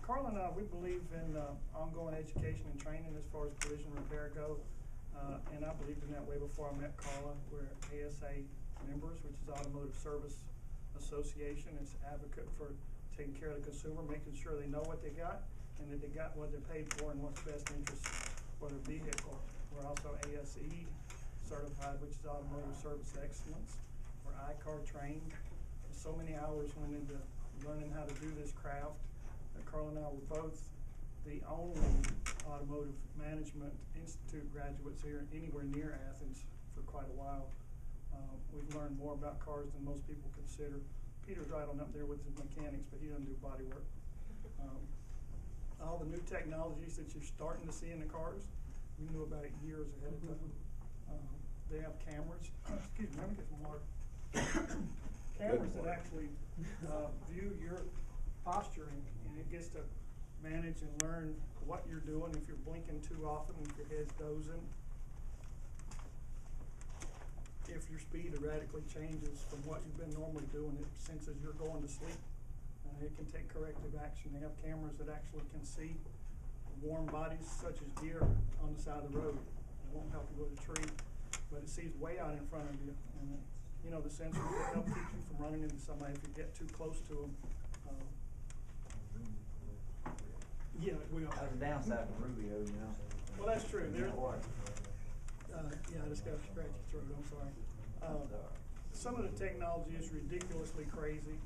Carl and I, we believe in ongoing education and training as far as collision repair go. And I believed in that way before I met Carla. We're ASA members, which is Automotive Service Association. It's advocate for taking care of the consumer, making sure they know what they got and that they got what they paid for and what's best interest for their vehicle. We're also ASE certified, which is Automotive Service Excellence. We're ICAR trained. So many hours went into learning how to do this craft. Carl and I were both the only Automotive Management Institute graduates here anywhere near Athens for quite a while. We've learned more about cars than most people consider. Peter's right on up there with his mechanics, but he doesn't do body work. All the new technologies that you're starting to see in the cars, we knew about it years ahead of time. They have cameras. Excuse me, let me get some water. Cameras that actually view your posturing, and it gets to manage and learn what you're doing, if you're blinking too often, if your head's dozing, if your speed erratically changes from what you've been normally doing, it senses you're going to sleep. It can take corrective action. They have cameras that actually can see warm bodies such as deer on the side of the road. It won't help you with a tree, but it sees way out in front of you. And you know, the sensor will help keep you from running into somebody if you get too close to them. Yeah, we are. That's the downside of Rubio, you know. Well, that's true. There. Yeah, I just got a scratchy throat. I'm sorry. Some of the technology is ridiculously crazy.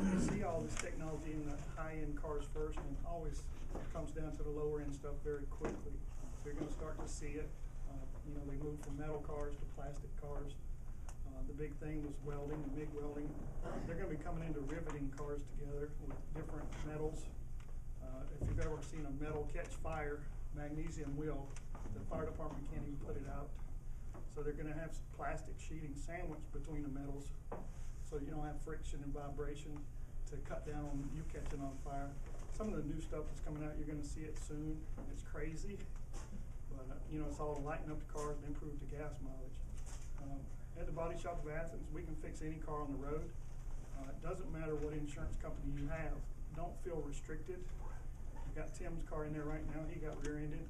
You see all this technology in the high-end cars first, and always comes down to the lower-end stuff very quickly. So you're going to start to see it. You know, they move from metal cars to plastic cars. The big thing was welding and MIG welding. They're going to be coming into riveting cars together with different metals. If you've ever seen a metal catch fire, magnesium will, the fire department can't even put it out. So they're going to have some plastic sheeting sandwiched between the metals so you don't have friction and vibration to cut down on you catching on fire. Some of the new stuff that's coming out, you're going to see it soon. It's crazy, but you know, it's all to lighten up the cars and improve the gas mileage. At the body shop of Athens, we can fix any car on the road. It doesn't matter what insurance company you have. Don't feel restricted. Got Tim's car in there right now. He got rear-ended.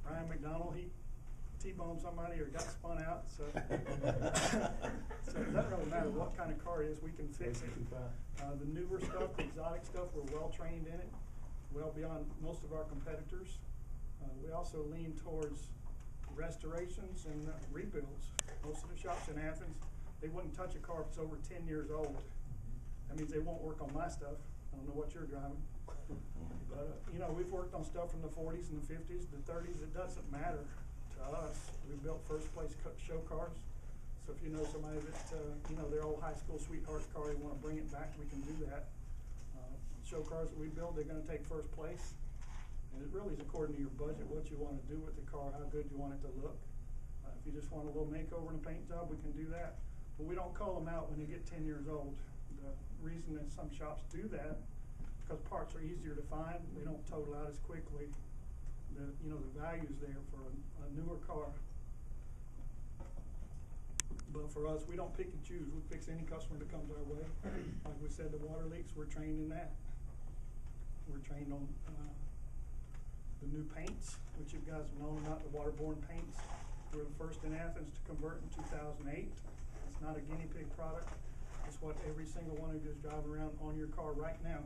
Ryan McDonald, he T-boned somebody or got spun out. So, so it doesn't really matter what kind of car it is. We can fix it. The newer stuff, the exotic stuff, we're well trained in it, well beyond most of our competitors. We also lean towards restorations and rebuilds. Most of the shops in Athens, they wouldn't touch a car if it's over 10 years old. That means they won't work on my stuff. I don't know what you're driving. But, you know, we've worked on stuff from the 40s and the 50s, the 30s. It doesn't matter to us. We built first place show cars. So if you know somebody that, you know, their old high school sweetheart's car, they want to bring it back, we can do that. Show cars that we build, they're going to take first place. And it really is according to your budget, what you want to do with the car, how good you want it to look. If you just want a little makeover and a paint job, we can do that. But we don't call them out when they get 10 years old. The reason that some shops do that, because parts are easier to find, they don't total out as quickly. You know, the value's there for a newer car. But for us, we don't pick and choose. We fix any customer that comes our way. Like we said, the water leaks, we're trained in that. We're trained on the new paints, which you guys have known about, the waterborne paints. We're the first in Athens to convert in 2008. It's not a guinea pig product. It's what every single one of you is driving around on your car right now.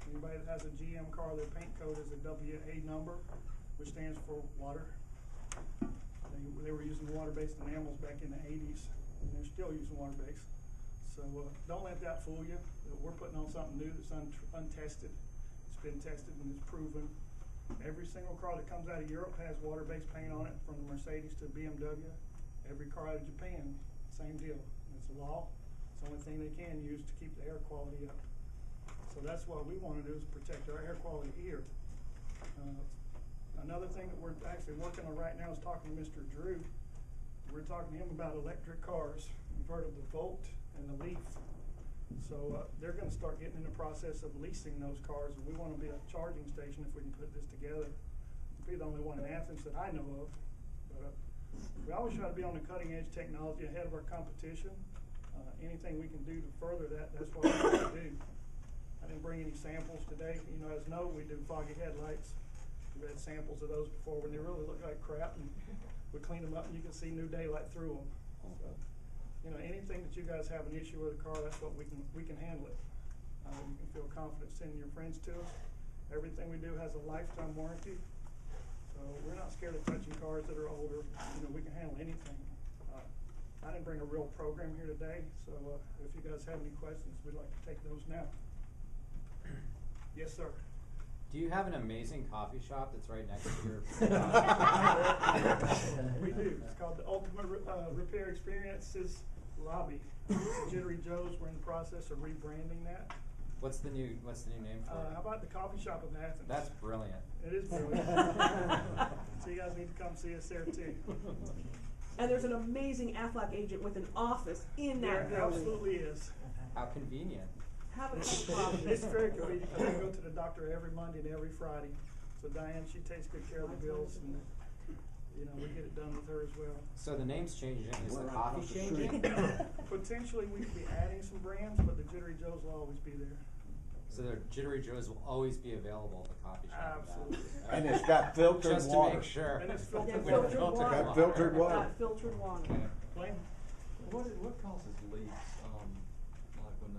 Anybody that has a GM car, their paint code is a WA number, which stands for water. They were using water-based enamels back in the 80s, and they're still using water-based. So don't let that fool you. We're putting on something new that's untested. It's been tested and it's proven. Every single car that comes out of Europe has water-based paint on it, from the Mercedes to BMW. Every car out of Japan, same deal. It's a law. It's the only thing they can use to keep the air quality up. So that's what we want to do, is protect our air quality here. Another thing that we're actually working on right now is talking to Mr. Drew. We're talking to him about electric cars. You've heard of the Volt and the Leaf. So they're going to start getting in the process of leasing those cars, and we want to be a charging station if we can put this together. We'll be the only one in Athens that I know of. But we always try to be on the cutting edge technology ahead of our competition. Anything we can do to further that, that's what we want to do. I didn't bring any samples today. You know, as note, we do foggy headlights. We've had samples of those before when they really look like crap, and we clean them up and you can see new daylight through them. So, you know, anything that you guys have an issue with a car, that's what we can handle it. You can feel confident sending your friends to us. Everything we do has a lifetime warranty. So we're not scared of touching cars that are older. You know, we can handle anything. I didn't bring a real program here today, so if you guys have any questions, we'd like to take those now. Yes, sir. Do you have an amazing coffee shop that's right next to your? We do. It's called the Ultimate Repair Experiences Lobby. Jittery Joe's. We're in the process of rebranding that. What's the new name for it? How about the coffee shop of Athens? That's brilliant. It is brilliant. So you guys need to come see us there too. And there's an amazing Aflac agent with an office in that There building. absolutely is. How convenient. Have a cup of coffee. It's very convenient because I go to the doctor every Monday and every Friday. So Diane, she takes good care of the bills, and you know, we get it done with her as well. So the name's changing. Is the coffee changing? Potentially we could be adding some brands, but the Jittery Joe's will always be there. So the Jittery Joe's will always be available at the coffee shop. Absolutely. Okay. And it's got filtered Just water. to make sure. And it's Yeah, filtered filtered water. water. Got filtered water. Got filtered water. Okay. Blaine? What causes leaks? Like when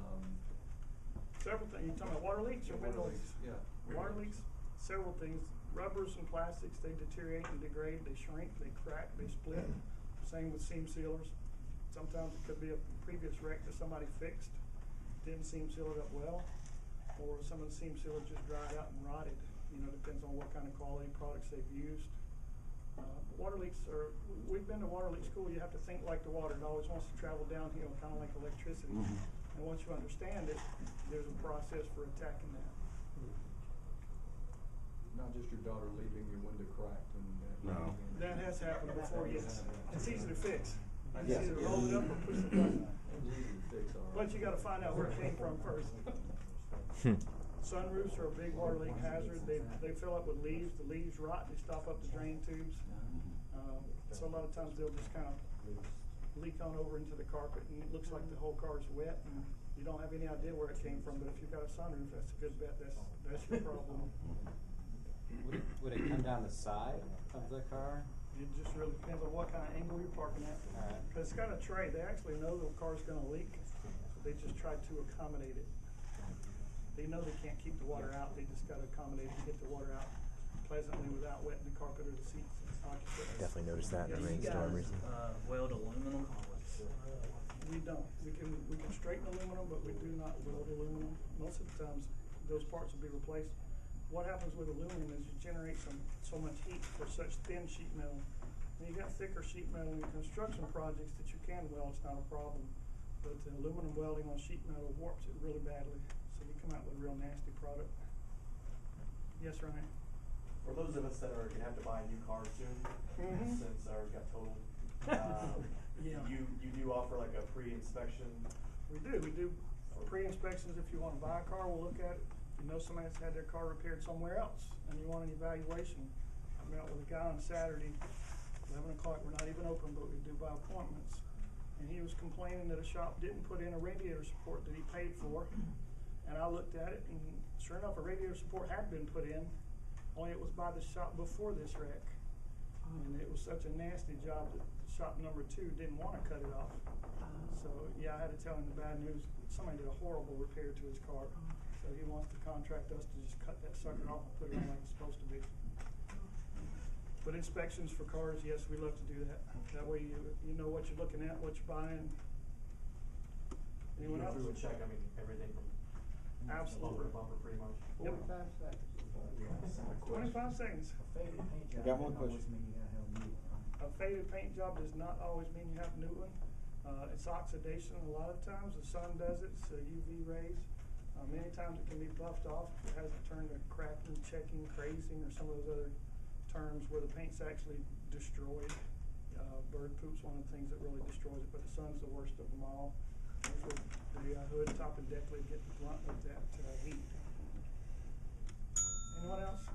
Several things. You talking about water leaks or window leaks? Yeah. Water leaks, several things. Rubbers and plastics, they deteriorate and degrade, they shrink, they crack, they split. Same with seam sealers. Sometimes it could be a previous wreck that somebody fixed, didn't seam seal it up well, or some of the seam sealers just dried out and rotted. You know, depends on what kind of quality products they've used. Water leaks are, we've been to water leak school, you have to think like the water. It always wants to travel downhill, kind of like electricity. And once you understand it, there's a process for attacking that. Not just your daughter leaving your window cracked and. No. That has happened before, yes. It's easy to fix. You Yes. just either roll it up or push the button. It's easy to fix, all right. But you gotta find out where it came from first. Sunroofs are a big water leak hazard. They fill up with leaves. The leaves rot, they stop up the drain tubes. So a lot of times they'll just kind of leak on over into the carpet and it looks like the whole car is wet and you don't have any idea where it came from, but if you've got a sunroof, that's a good bet, that's your problem. Would it come down the side of the car? It just really depends on what kind of angle you're parking at. Alright. Cause it's got a tray, they actually know the car's gonna leak, so they just try to accommodate it. They know they can't keep the water out, they just gotta accommodate it to get the water out pleasantly without wetting the carpet or the seats. Definitely noticed that in the Yeah, you rainstorm guys, recently. Weld aluminum? We don't. We can straighten aluminum, but we do not weld aluminum. Most of the times, those parts will be replaced. What happens with aluminum is you generate so much heat for such thin sheet metal. When you got thicker sheet metal in construction projects that you can weld, it's not a problem. But aluminum welding on sheet metal warps it really badly. So we come out with a real nasty product. Yes, Ryan? For those of us that are gonna have to buy a new car soon, since ours got totaled, Yeah. you do offer like a pre-inspection? We do pre-inspections. If you want to buy a car, we'll look at it. You know somebody's had their car repaired somewhere else and you want an evaluation. I met with a guy on Saturday, 11 o'clock, we're not even open, but we do by appointments. And he was complaining that a shop didn't put in a radiator support that he paid for. And I looked at it and sure enough, a radiator support had been put in, only it was by the shop before this wreck. And it was such a nasty job that shop number 2 didn't want to cut it off. So yeah, I had to tell him the bad news. Somebody did a horrible repair to his car. So he wants to contract us to just cut that sucker off and put it on like it's supposed to be. But inspections for cars, yes, we love to do that. That way you know what you're looking at, what you're buying. Anyone else? Through a check, I mean, everything from bumper Absolutely. to bumper pretty much. Yep. 45 seconds. 25 seconds. Faded paint job Got one doesn't always question. mean you gotta have a new one, right? A faded paint job does not always mean you have a new one. It's oxidation a lot of times. The sun does it, it's UV rays. Many times it can be buffed off. It hasn't turned to cracking, checking, crazing, or some of those other terms where the paint's actually destroyed. Bird poop's one of the things that really destroys it, but the sun's the worst of them all. The hood, top, and deck lid get blunt with that heat. Anyone else?